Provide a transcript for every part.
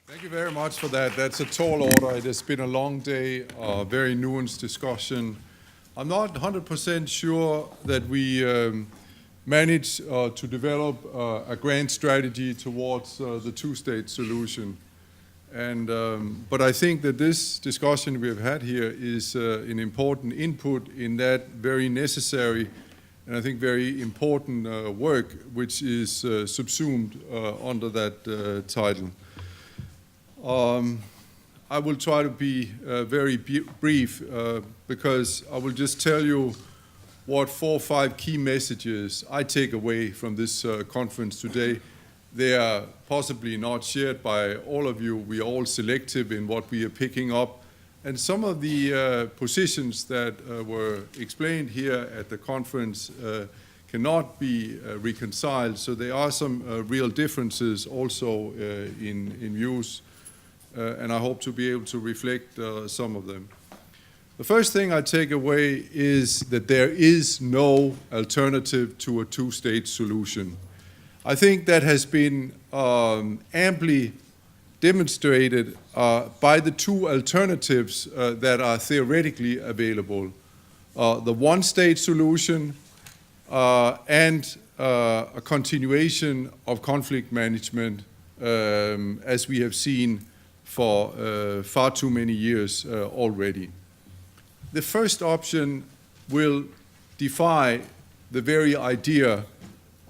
Thank you very much for that. That's a tall order. It has been a long day, a very nuanced discussion. I'm not 100% sure that we managed to develop a grand strategy towards the two-state solution. But I think that this discussion we have had here is an important input in that very necessary and I think very important work which is subsumed under that title. I will try to be very brief because I will just tell you what 4 or 5 key messages I take away from this conference today. They are possibly not shared by all of you. We are all selective in what we are picking up. And some of the positions that were explained here at the conference cannot be reconciled. So there are some real differences also in views. And I hope to be able to reflect some of them. The first thing I take away is that there is no alternative to a two-state solution. I think that has been amply demonstrated by the 2 alternatives that are theoretically available. The one-state solution and a continuation of conflict management as we have seen for far too many years already. The first option will defy the very idea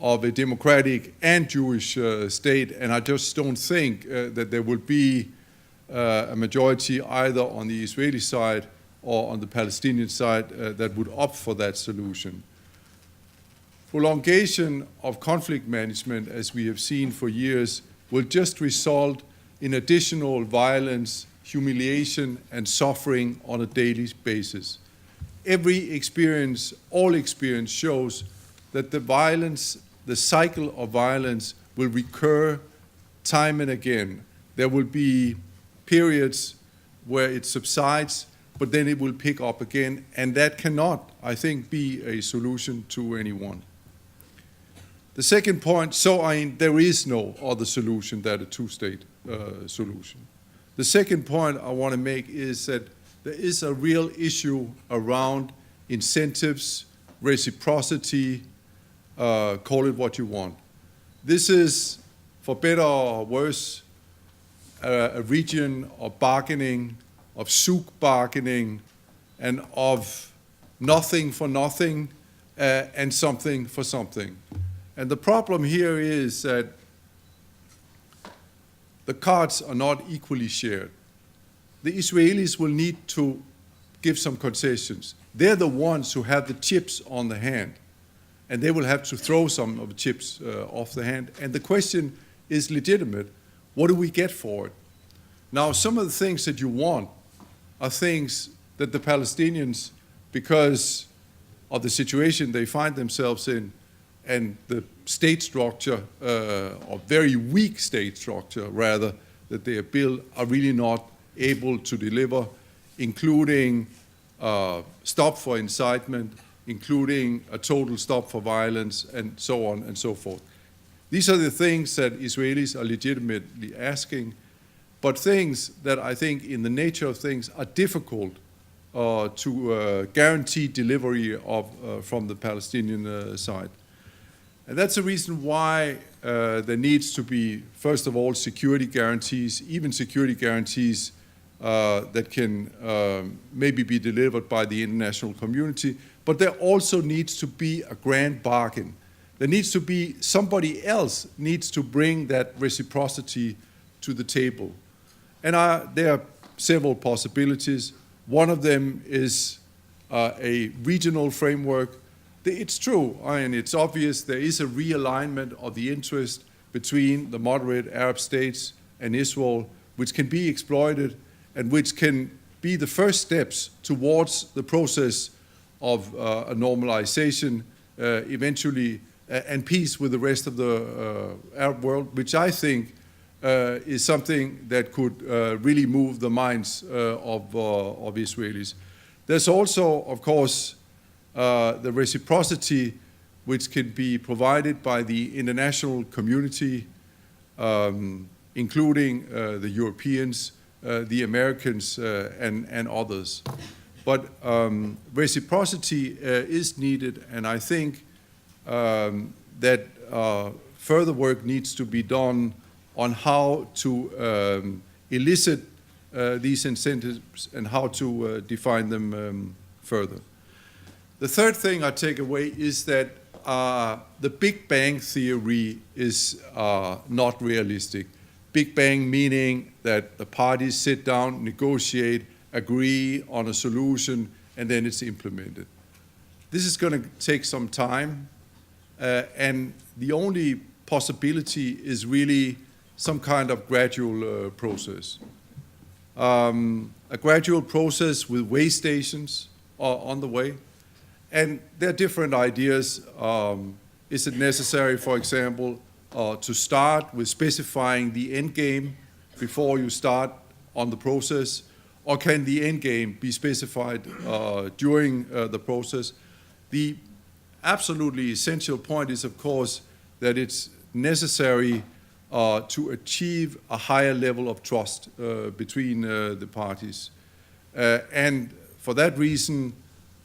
of a democratic and Jewish state, and I just don't think that there will be a majority either on the Israeli side or on the Palestinian side that would opt for that solution. Prolongation of conflict management, as we have seen for years, will just result in additional violence, humiliation, and suffering on a daily basis. Every experience, all experience shows that the violence, the cycle of violence will recur time and again. There will be periods where it subsides, but then it will pick up again, and that cannot, I think, be a solution to anyone. The second point, there is no other solution than a two-state solution. The second point I want to make is that there is a real issue around incentives, reciprocity, call it what you want. This is, for better or worse, a region of bargaining, of souk bargaining, and of nothing for nothing and something for something. And the problem here is that the cards are not equally shared. The Israelis will need to give some concessions. They're the ones who have the chips on the hand, and they will have to throw some of the chips off the hand. And the question is legitimate. What do we get for it? Now, some of the things that you want are things that the Palestinians, because of the situation they find themselves in, and the state structure, or very weak state structure, rather, that they have built, are really not able to deliver, including stop for incitement, including a total stop for violence, and so on and so forth. These are the things that Israelis are legitimately asking, but things that I think in the nature of things are difficult to guarantee delivery of from the Palestinian side. And that's the reason why there needs to be, first of all, security guarantees, even security guarantees that can maybe be delivered by the international community. But there also needs to be a grand bargain. There needs to be somebody else needs to bring that reciprocity to the table. And there are several possibilities. One of them is a regional framework. It's true, and it's obvious there is a realignment of the interest between the moderate Arab states and Israel, which can be exploited and which can be the first steps towards the process of a normalization eventually and peace with the rest of the Arab world, which I think is something that could really move the minds of Israelis. There's also, of course, the reciprocity which can be provided by the international community including the Europeans, the Americans, and others. But reciprocity is needed, and I think that further work needs to be done on how to elicit these incentives and how to define them further. The third thing I take away is that the Big Bang theory is not realistic. Big Bang meaning that the parties sit down, negotiate, agree on a solution, and then it's implemented. This is going to take some time, and the only possibility is really some kind of gradual process. A gradual process with way stations on the way. And there are different ideas. Is it necessary, for example, to start with specifying the end game before you start on the process? Or can the end game be specified during the process? The absolutely essential point is, of course, that it's necessary to achieve a higher level of trust between the parties. And for that reason,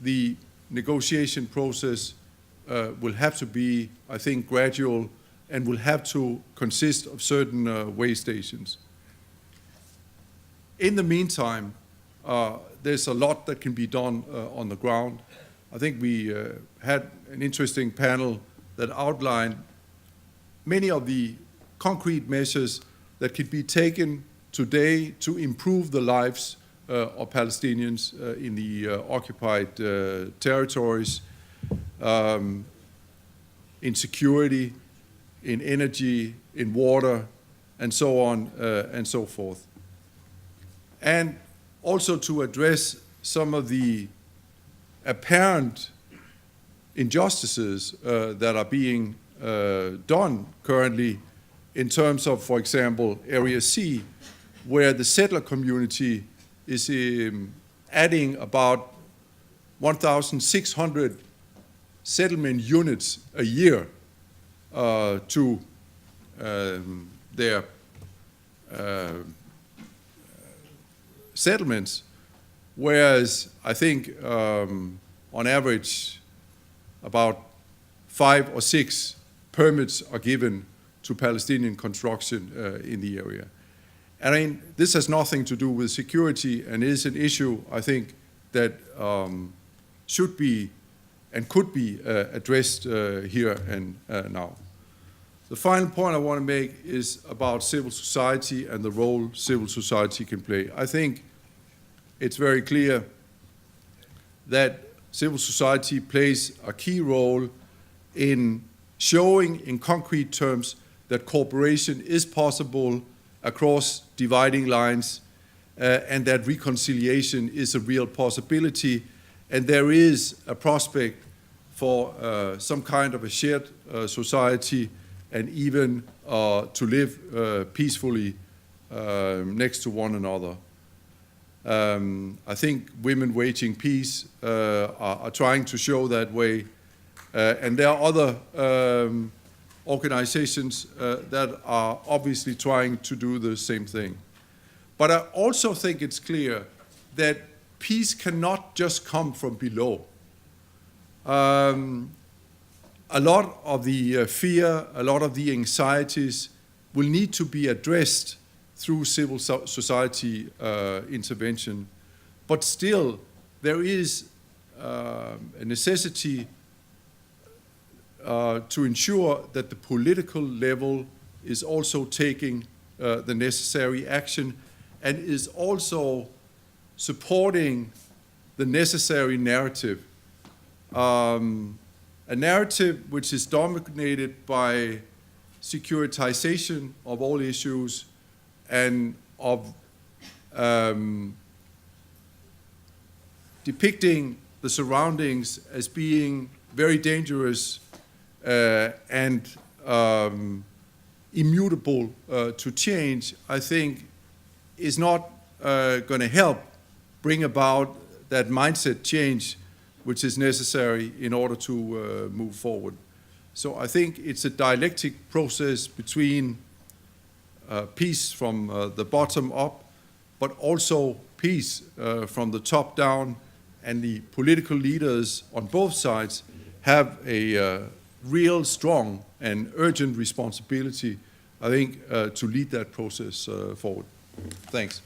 the negotiation process will have to be, I think, gradual and will have to consist of certain way stations. In the meantime, there's a lot that can be done on the ground. I think we had an interesting panel that outlined many of the concrete measures that could be taken today to improve the lives of Palestinians in the occupied territories, in security, in energy, in water, and so on and so forth. And also to address some of the apparent injustices that are being done currently in terms of, for example, Area C, where the settler community is adding about 1,600 settlement units a year to their settlements, whereas I think on average about 5 or 6 permits are given to Palestinian construction in the area. And I mean, this has nothing to do with security and is an issue, I think, that should be and could be addressed here and now. The final point I want to make is about civil society and the role civil society can play. I think it's very clear that civil society plays a key role in showing in concrete terms that cooperation is possible across dividing lines and that reconciliation is a real possibility, and there is a prospect for some kind of a shared society and even to live peacefully next to one another. I think Women Waging Peace are trying to show that way, and there are other organizations that are obviously trying to do the same thing. But I also think it's clear that peace cannot just come from below. A lot of the fear, a lot of the anxieties will need to be addressed through civil society intervention. But still, there is a necessity to ensure that the political level is also taking the necessary action and is also supporting the necessary narrative. A narrative which is dominated by securitization of all issues and of depicting the surroundings as being very dangerous and immutable to change, I think is not going to help bring about that mindset change which is necessary in order to move forward. So I think it's a dialectic process between peace from the bottom up, but also peace from the top down, and the political leaders on both sides have a real strong and urgent responsibility, I think, to lead that process forward. Thanks.